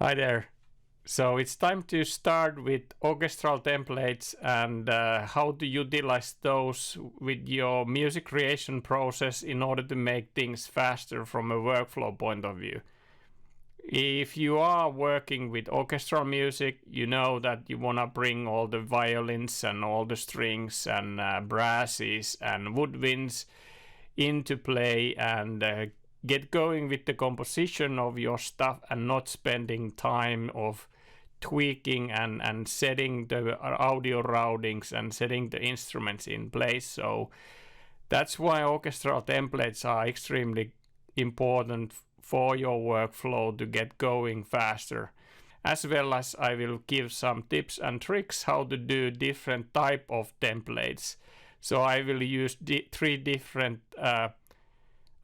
Hi there. So it's time to start with orchestral templates and how to utilize those with your music creation process in order to make things faster from a workflow point of view. If you are working with orchestral music, you know that you want to bring all the violins and all the strings and brasses and woodwinds into play and get going with the composition of your stuff and not spending time of tweaking and setting the audio routings and setting the instruments in place. So that's why orchestral templates are extremely important for your workflow to get going faster, as well as I will give some tips and tricks how to do different type of templates. So I will use three different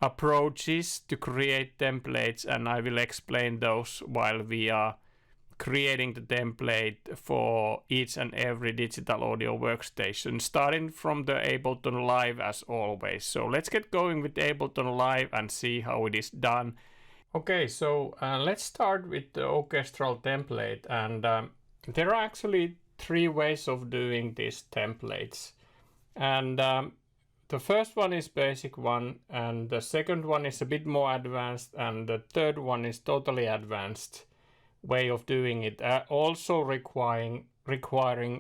approaches to create templates, and I will explain those while we are creating the template for each and every digital audio workstation, starting from the Ableton Live as always. So let's get going with Ableton Live and see how it is done. Okay, so let's start with the orchestral template, and there are actually three ways of doing these templates. And the first one is basic one, and the second one is a bit more advanced, and the third one is totally advanced way of doing it, also requiring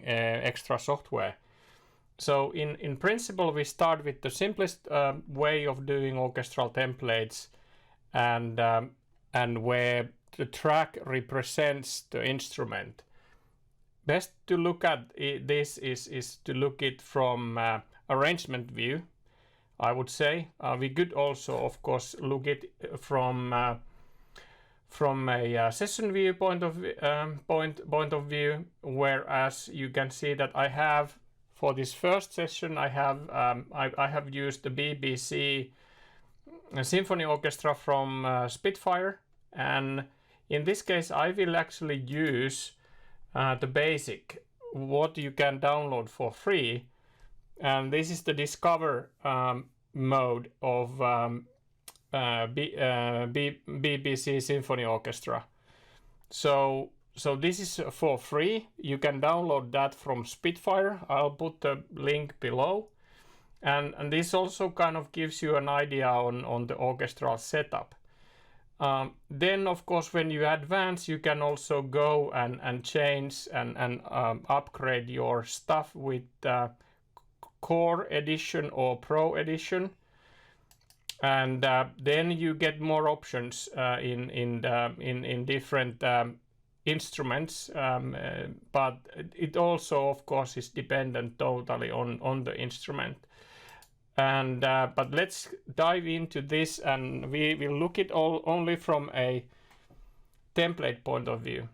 extra software. So in principle, we start with the simplest way of doing orchestral templates, and where the track represents the instrument. Best to look at this is to look it from arrangement view, I would say. We could also, of course, look it from a session view point of view. Whereas you can see that I have, for this first session, I have used the BBC Symphony Orchestra from Spitfire, and in this case I will actually use the basic, what you can download for free. And this is the Discover mode of BBC Symphony Orchestra. So this is for free. You can download that from Spitfire. I'll put the link below. And this also kind of gives you an idea on the orchestral setup. Then, of course, when you advance, you can also go and change and upgrade your stuff with Core Edition or Pro Edition, and then you get more options in different instruments, but it also, of course, is dependent totally on the instrument. And but let's dive into this, and we will look it all only from a template point of view.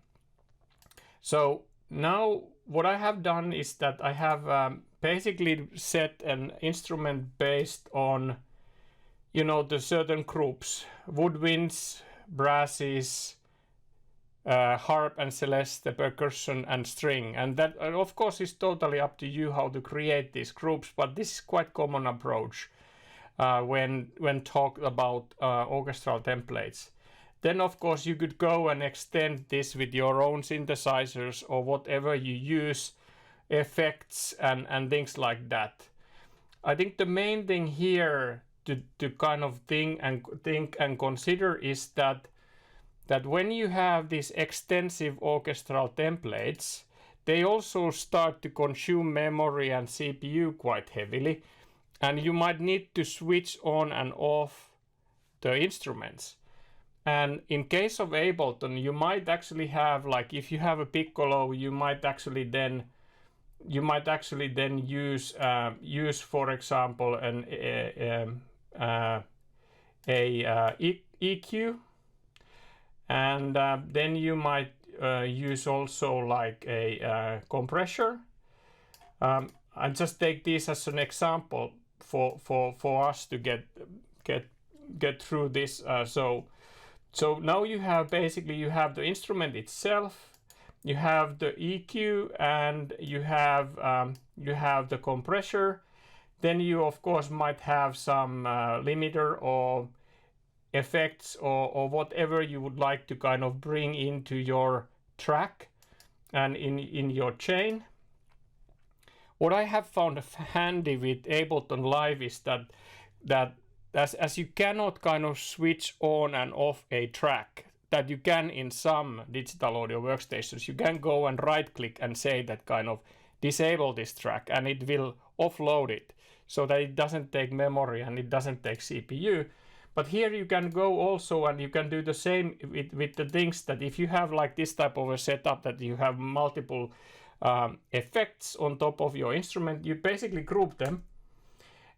So now what I have done is that I have basically set an instrument based on, you know, the certain groups: woodwinds, brasses, harp and celeste, percussion and string. And that of course is totally up to you how to create these groups, but this is quite common approach when talk about orchestral templates. Then of course you could go and extend this with your own synthesizers or whatever you use, effects and things like that. I think the main thing here to kind of think and consider is that when you have these extensive orchestral templates, they also start to consume memory and CPU quite heavily, and you might need to switch on and off the instruments. And in case of Ableton, you might actually have, like, if you have a piccolo, you might actually then use for example an EQ, and then you might use also like a compressor. I just take this as an example for us to get through this. So now you have the instrument itself, you have the EQ, and you have the compressor. Then you of course might have some limiter or effects or whatever you would like to kind of bring into your track and in your chain. What I have found handy with Ableton Live is that as you cannot kind of switch on and off a track that you can in some digital audio workstations, you can go and right click and say that kind of disable this track and it will offload it so that it doesn't take memory and it doesn't take CPU. But here you can go also and you can do the same with the things that if you have like this type of a setup that you have multiple effects on top of your instrument, you basically group them.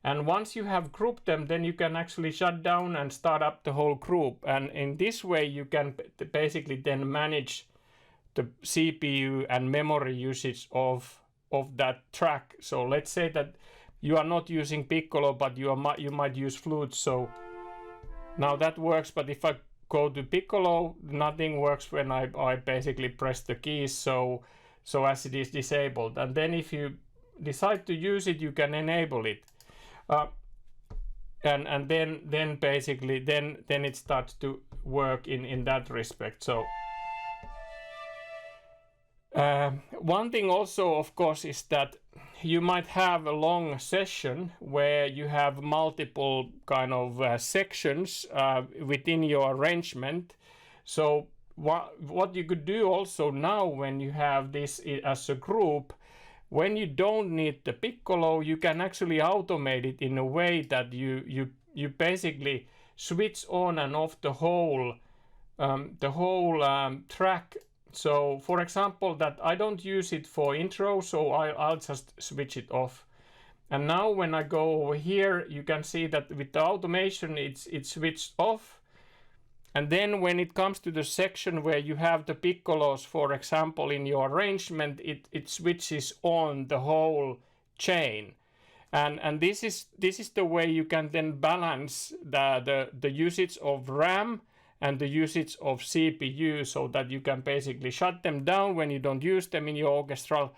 And once you have grouped them, then you can actually shut down and start up the whole group. And in this way, you can basically then manage the CPU and memory usage of that track. So let's say that you are not using piccolo, but you might use flute. So now that works. But if I go to piccolo, nothing works when I basically press the keys. So as it is disabled. And then if you decide to use it, you can enable it. And then basically then it starts to work in that respect. So one thing also, of course, is that you might have a long session where you have multiple kind of sections within your arrangement. So what you could do also now when you have this as a group, when you don't need the piccolo, you can actually automate it in a way that you basically switch on and off the whole track. So for example, that I don't use it for intro, so I'll just switch it off. And now when I go over here, you can see that with the automation, it's switched off. And then when it comes to the section where you have the piccolos, for example, in your arrangement, it switches on the whole chain. And this is the way you can then balance the usage of RAM and the usage of CPU, so that you can basically shut them down when you don't use them in your orchestral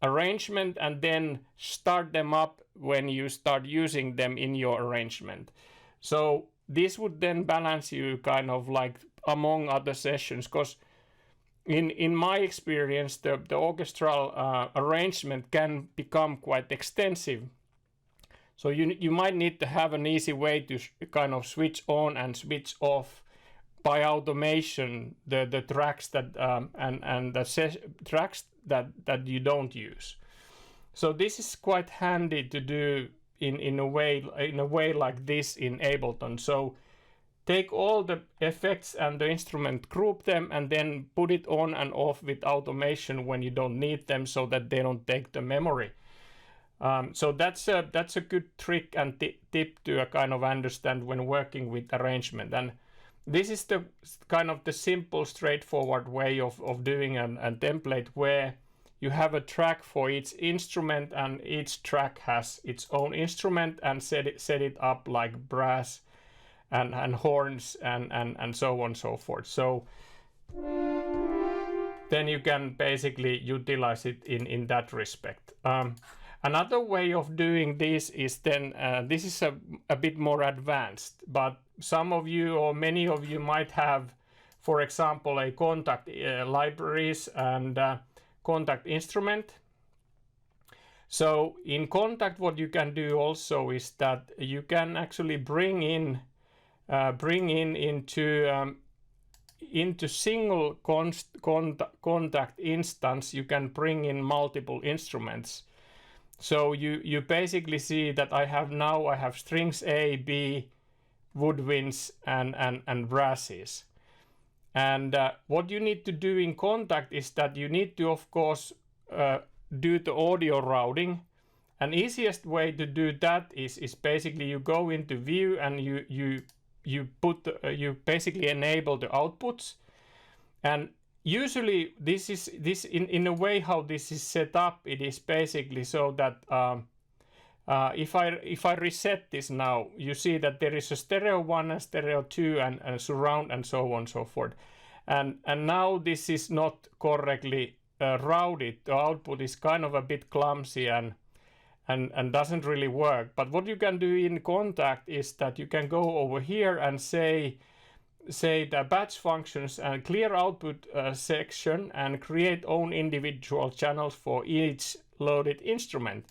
arrangement, and then start them up when you start using them in your arrangement. So this would then balance you kind of like among other sessions, because in my experience, the orchestral arrangement can become quite extensive. So you might need to have an easy way to kind of switch on and switch off by automation the tracks that and the tracks that you don't use. So this is quite handy to do in a way like this in Ableton. So take all the effects and the instrument, group them, and then put it on and off with automation when you don't need them, so that they don't take the memory. So that's a good trick and tip to kind of understand when working with arrangement. And this is the kind of the simple, straightforward way of doing a template where you have a track for each instrument, and each track has its own instrument, and set it up like brass and horns and so on and so forth. So then you can basically utilize it in that respect. Another way of doing this is then, this is a bit more advanced, but some of you or many of you might have, for example, a Kontakt libraries and Kontakt instrument. So in Kontakt, what you can do also is that you can actually bring in into single Kontakt instance, you can bring in multiple instruments. So you basically see that I have strings A, B, woodwinds and brasses. And what you need to do in Kontakt is that you need to, of course, do the audio routing. And easiest way to do that is basically you go into View and you basically enable the outputs. And usually this in a way how this is set up, it is basically so that if I reset this now, you see that there is a stereo 1 and stereo 2 and surround and so on and so forth. And now this is not correctly routed. The output is kind of a bit clumsy, and and doesn't really work. But what you can do in Kontakt is that you can go over here and say the batch functions and clear output section and create own individual channels for each loaded instrument.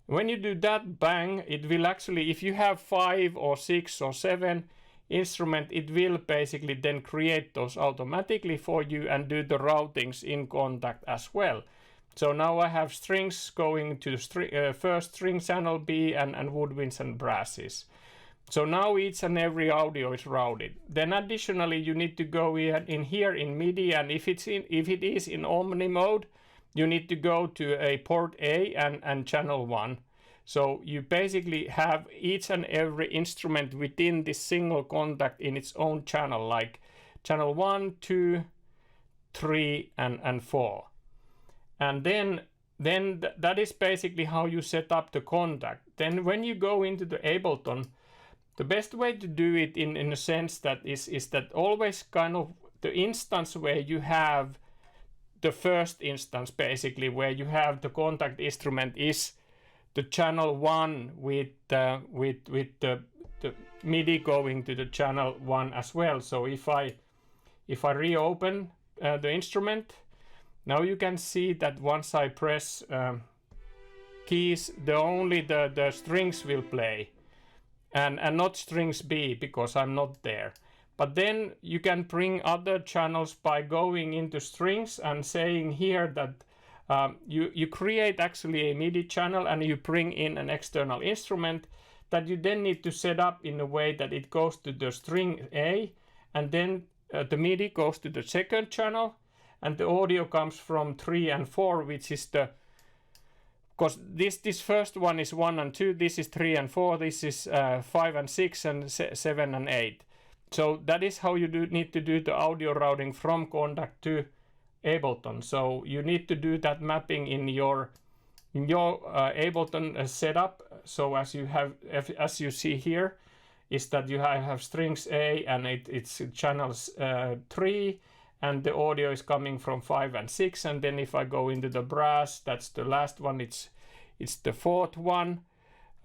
When you do that, bang, it will actually, if you have 5 or 6 or 7 instrument, it will basically then create those automatically for you and do the routings in Kontakt as well. So now I have strings going to first string channel B and woodwinds and brasses. So now each and every audio is routed. Then additionally, you need to go in here in MIDI, and if it is in Omni mode, you need to go to a port A and channel 1. So you basically have each and every instrument within this single Kontakt in its own channel, like channel 1, 2, 3, and 4. And then that is basically how you set up the Kontakt. Then when you go into the Ableton, the best way to do it in a sense that is that always kind of the instance where you have the first instance, basically where you have the Kontakt instrument, is the channel 1 with the MIDI going to the channel 1 as well. So if I reopen the instrument, now you can see that once I press keys, only the strings will play, and not strings B, because I'm not there. But then you can bring other channels by going into strings and saying here that you create actually a MIDI channel and you bring in an external instrument that you then need to set up in a way that it goes to the string A, and then the MIDI goes to the second channel, and the audio comes from 3 and 4, which is because this first one is 1 and 2, this is 3 and 4, this is 5 and 6, and 7 and 8. So that is how you need to do the audio routing from Kontakt to Ableton. So you need to do that mapping in your Ableton setup. So as you see here, is that you have strings A and it's channels 3, and the audio is coming from 5 and 6. And then if I go into the brass, that's the last one. It's the fourth one,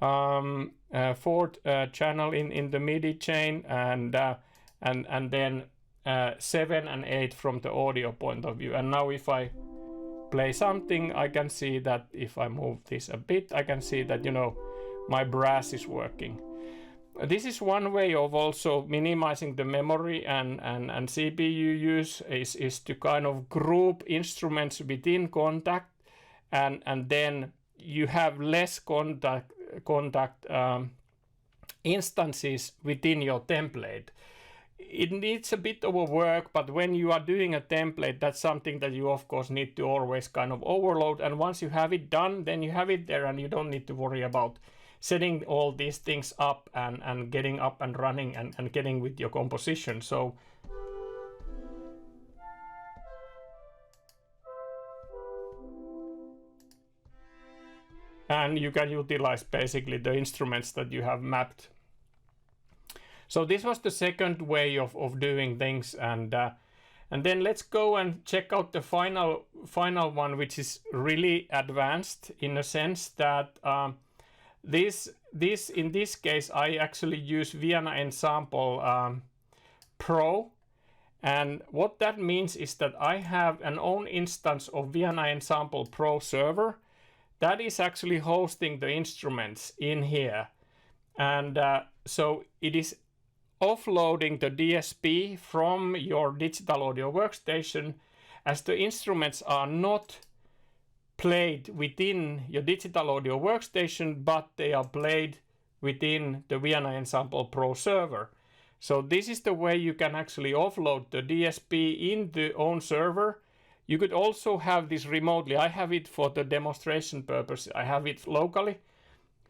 fourth channel in the MIDI chain, and then 7 and 8 from the audio point of view. And now if I play something, I can see that if I move this a bit, I can see that, you know, my brass is working. This is one way of also minimizing the memory and CPU use is to kind of group instruments within Kontakt, and then you have less Kontakt instances within your template. It needs a bit of a work, but when you are doing a template, that's something that you of course need to always kind of overload, and once you have it done, then you have it there and you don't need to worry about setting all these things up and getting up and running and getting with your composition. So and you can utilize basically the instruments that you have mapped. So this was the second way of doing things, and then let's go and check out the final one, which is really advanced in a sense that in this case I actually use Vienna Ensemble Pro, and what that means is that I have an own instance of Vienna Ensemble Pro server that is actually hosting the instruments in here, and so it is offloading the DSP from your digital audio workstation, as the instruments are not played within your digital audio workstation, but they are played within the Vienna Ensemble Pro server. So this is the way you can actually offload the DSP in the own server. You could also have this remotely. I have it for the demonstration purpose. I have it locally,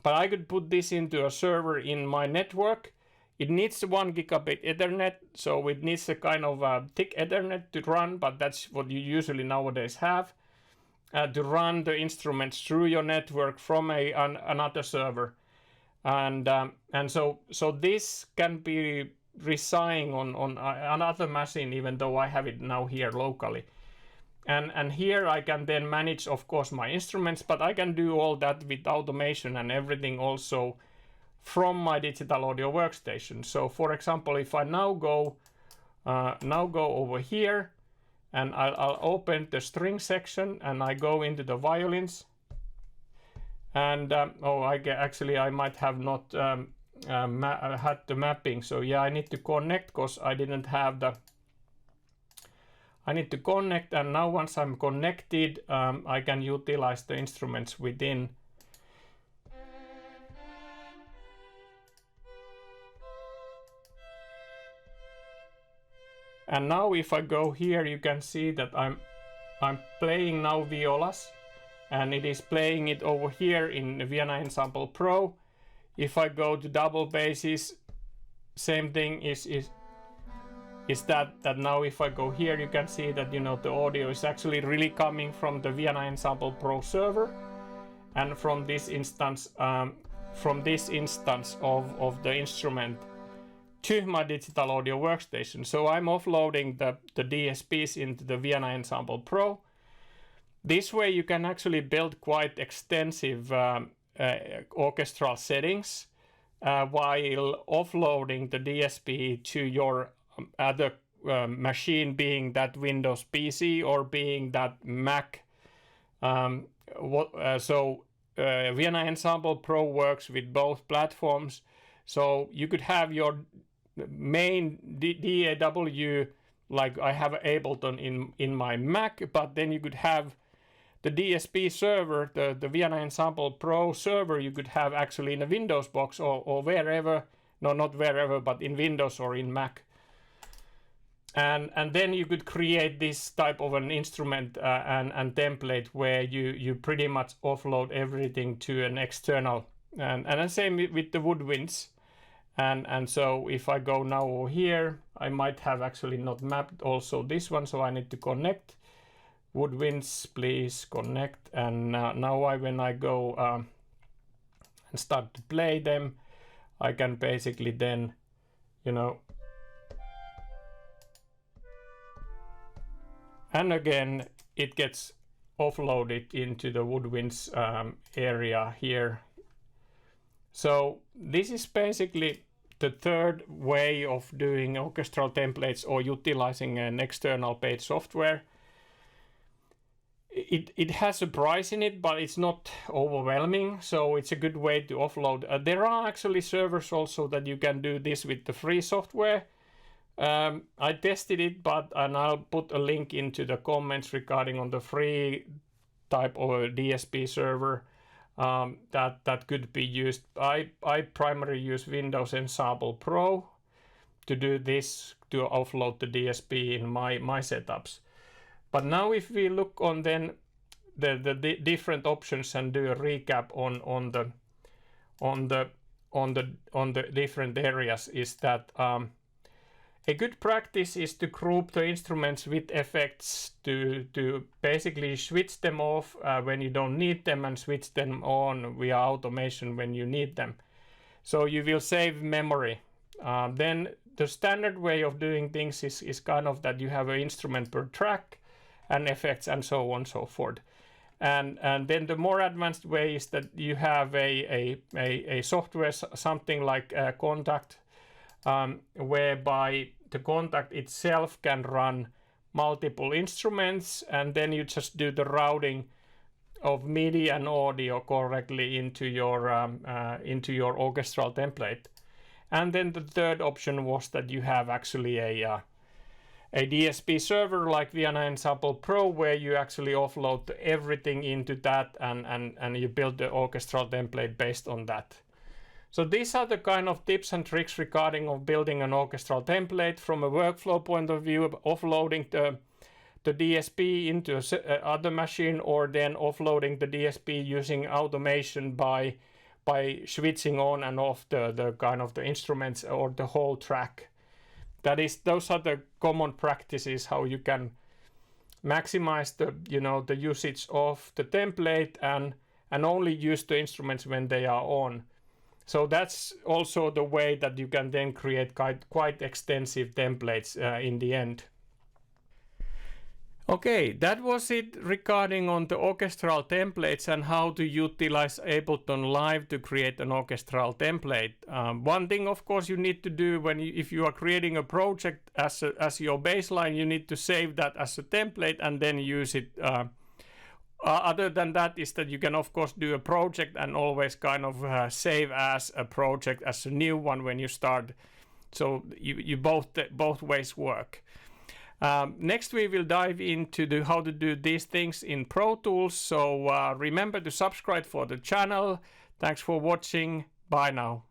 but I could put this into a server in my network. It needs 1 gigabit Ethernet, so it needs a kind of thick Ethernet to run, but that's what you usually nowadays have. To run the instruments through your network from another server, and so this can be residing on another machine, even though I have it now here locally. And here I can then manage, of course, my instruments, but I can do all that with automation and everything also from my digital audio workstation. So for example, if I now go over here, and I'll open the string section and I go into the violins, and actually I might have not had the mapping, so yeah, I need to connect because I didn't have the. I need to connect, and now once I'm connected, I can utilize the instruments within. And now if I go here, you can see that I'm playing now violas, and it is playing it over here in Vienna Ensemble Pro. If I go to double basses, same thing is that now if I go here, you can see that, you know, the audio is actually really coming from the Vienna Ensemble Pro server, and from this instance of the instrument to my digital audio workstation. So I'm offloading the DSPs into the Vienna Ensemble Pro. This way you can actually build quite extensive orchestral settings while offloading the DSP to your other machine, being that Windows PC or being that Mac. Vienna Ensemble Pro works with both platforms, so you could have your main DAW, like I have Ableton in my Mac, but then you could have the DSP server, the Vienna Ensemble Pro server, you could have actually in a Windows box or wherever, no, not wherever, but in Windows or in Mac. And then you could create this type of an instrument and template where you pretty much offload everything to an external. And the same with the woodwinds. And so if I go now over here, I might have actually not mapped also this one, so I need to connect. Woodwinds, please connect. And now when I go and start to play them, I can basically then, you know, and again it gets offloaded into the woodwinds area here. So this is basically the third way of doing orchestral templates or utilizing an external paid software. It has a price in it, but it's not overwhelming, so it's a good way to offload. There are actually servers also that you can do this with the free software. I tested it, and I'll put a link into the comments regarding on the free type of a DSP server that could be used. I primarily use Windows Ensemble Pro to do this, to offload the DSP in my setups. But now if we look on then the different options and do a recap on the different areas, is that a good practice is to group the instruments with effects to basically switch them off when you don't need them and switch them on via automation when you need them. So you will save memory. Then the standard way of doing things is kind of that you have an instrument per track and effects and so on and so forth. And then the more advanced way is that you have a software, something like Kontakt, whereby the Kontakt itself can run multiple instruments, and then you just do the routing of MIDI and audio correctly into your orchestral template. And then the third option was that you have actually a DSP server like Vienna Ensemble Pro, where you actually offload everything into that and you build the orchestral template based on that. So these are the kind of tips and tricks regarding of building an orchestral template from a workflow point of view, offloading the DSP into other machine, or then offloading the DSP using automation by switching on and off the kind of the instruments or the whole track. Those are the common practices how you can maximize the usage of the template and only use the instruments when they are on. So that's also the way that you can then create quite extensive templates in the end. Okay, that was it regarding on the orchestral templates and how to utilize Ableton Live to create an orchestral template. One thing, of course, you need to do if you are creating a project as your baseline, you need to save that as a template and then use it. Other than that is that you can, of course, do a project and always kind of save as a project as a new one when you start. So you both ways work. Next we will dive into how to do these things in Pro Tools, so remember to subscribe for the channel. Thanks for watching. Bye now.